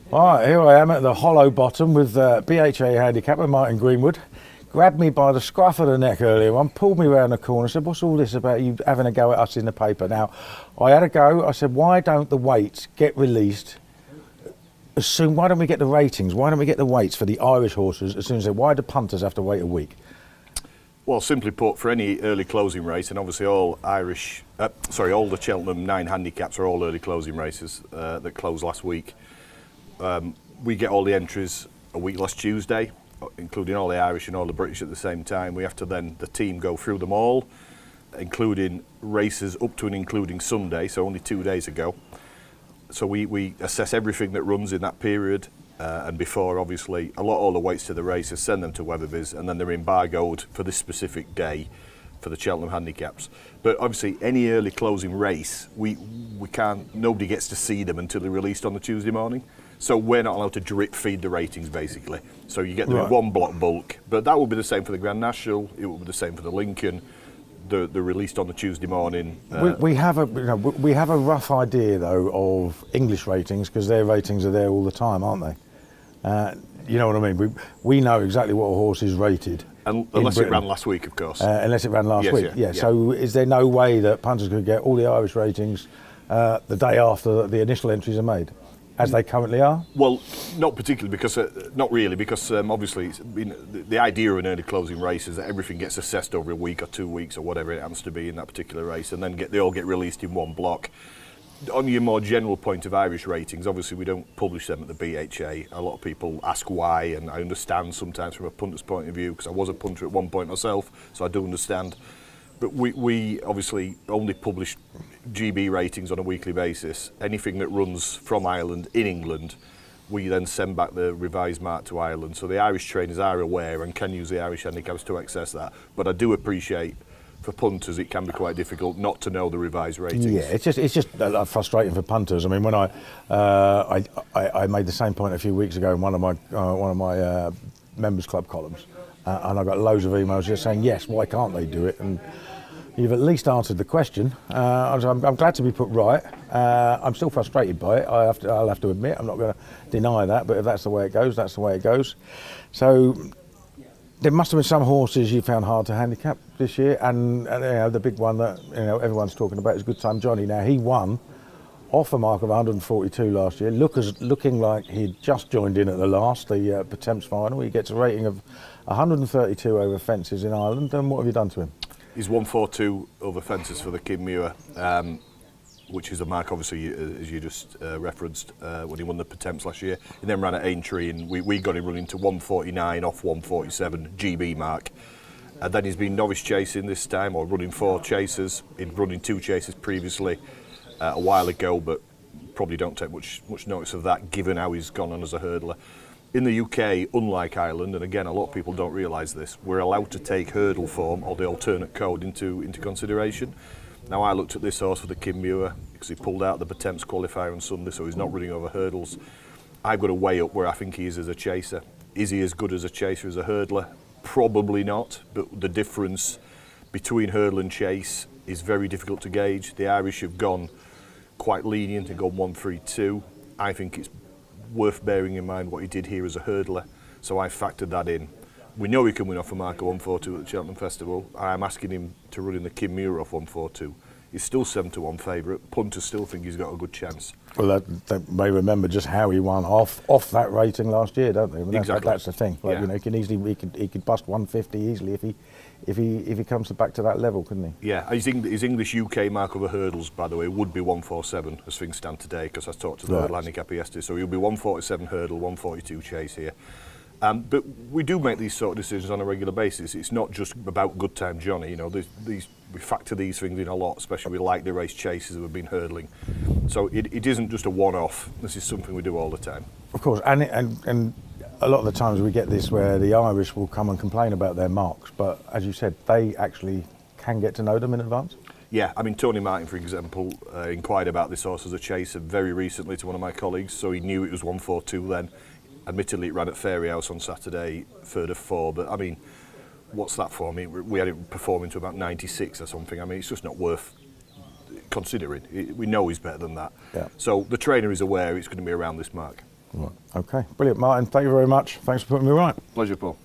All right, here I am at the Hollow Bottom with BHA Handicapper Martin Greenwood. Grabbed me by the scruff of the neck earlier on, pulled me round the corner, said, "What's all this about you having a go at us in the paper?" Now, I had a go. I said, "Why don't the weights get released as soon? Why don't we get the ratings? Why don't we get the weights for the Irish horses as soon as they? Why do punters have to wait a week?" Well, simply put, for any early closing race, and obviously all the Cheltenham 9 handicaps are all early closing races that closed last week. We get all the entries a week last Tuesday, including all the Irish and all the British at the same time. We have to then, the team, go through them all, including races up to and including Sunday, so only 2 days ago. So we assess everything that runs in that period, and before, obviously, allot all the weights to the races, send them to Weatherby's, and then they're embargoed for this specific day for the Cheltenham handicaps. But obviously, any early closing race, we can't, nobody gets to see them until they're released on the Tuesday morning. So we're not allowed to drip feed the ratings, basically. So you get them in one block bulk. But that will be the same for the Grand National. It will be the same for the Lincoln. They're released on the Tuesday morning. We have a rough idea though of English ratings because their ratings are there all the time, aren't they? You know what I mean? We know exactly what a horse is rated. Unless it ran last week, of course. Unless it ran last week, yeah. So is there no way that punters could get all the Irish ratings the day after the initial entries are made, as they currently are? Well, not particularly, because not really, because obviously the idea of an early closing race is that everything gets assessed over a week or 2 weeks or whatever it happens to be in that particular race, and then they all get released in one block. On your more general point of Irish ratings, obviously we don't publish them at the BHA. A lot of people ask why, and I understand sometimes from a punter's point of view, because I was a punter at one point myself, so I do understand. But we obviously only publish GB ratings on a weekly basis. Anything that runs from Ireland in England, we then send back the revised mark to Ireland. So the Irish trainers are aware and can use the Irish handicaps to access that. But I do appreciate, for punters, it can be quite difficult not to know the revised ratings. Yeah, it's just frustrating for punters. I mean, when I made the same point a few weeks ago in one of my members club columns, and I got loads of emails just saying, yes, why can't they do it? And you've at least answered the question. I'm glad to be put right. I'm still frustrated by it. I'll have to admit. I'm not going to deny that. But if that's the way it goes, that's the way it goes. So there must have been some horses you found hard to handicap this year, and you know, the big one that everyone's talking about is Good Time Johnny. Now he won off a mark of 142 last year, looking like he'd just joined in at the Thames final. He gets a rating of 132 over fences in Ireland. And what have you done to him? He's 142 over fences for the Kinmure, which is a mark, obviously, as you just referenced, when he won the Thames last year. He then ran at Aintree, and we got him running to 149 off 147 GB mark. And then he's been novice chasing this time, or running 4 chases. He'd running 2 chases previously a while ago, but probably don't take much notice of that, given how he's gone on as a hurdler. In the UK, unlike Ireland, and again, a lot of people don't realise this, we're allowed to take hurdle form or the alternate code into consideration. Now, I looked at this horse for the Kinmure because he pulled out the Thames qualifier on Sunday, so he's not running over hurdles. I've got to weigh up where I think he is as a chaser. Is he as good as a chaser as a hurdler? Probably not, but the difference between hurdle and chase is very difficult to gauge. The Irish have gone quite lenient and gone 1-3-2. I think it's worth bearing in mind what he did here as a hurdler, so I factored that in. We know he can win off a mark of 142 at the Cheltenham Festival. I'm asking him to run in the Kinmure off 142. He's still 7-1 favourite. Punters still think he's got a good chance. Well, they may remember just how he won off that rating last year, don't they? I mean, exactly. That's the thing. Like, he could bust 150 easily if he comes back to that level, couldn't he? Yeah, his English UK mark over hurdles, by the way, would be 147 as things stand today, because I talked to the hurdle handicapper yesterday. So he'll be 147 hurdle, 142 chase here. But we do make these sort of decisions on a regular basis. It's not just about Good Time Johnny. We factor these things in a lot, especially with like the race chases that have been hurdling. So it isn't just a one-off. This is something we do all the time. Of course, and a lot of the times we get this where the Irish will come and complain about their marks, but as you said, they actually can get to know them in advance. Yeah, I mean, Tony Martin, for example, inquired about this horse as a chaser very recently to one of my colleagues, so he knew it was 142 then. Admittedly, it ran at Fairy House on Saturday, 3rd of 4, but I mean, what's that for? I mean, we had it performing to about 96 or something. I mean, it's just not worth considering. We know he's better than that. Yeah. So the trainer is aware it's going to be around this mark. Right. Okay, brilliant, Martin. Thank you very much. Thanks for putting me right. Pleasure, Paul.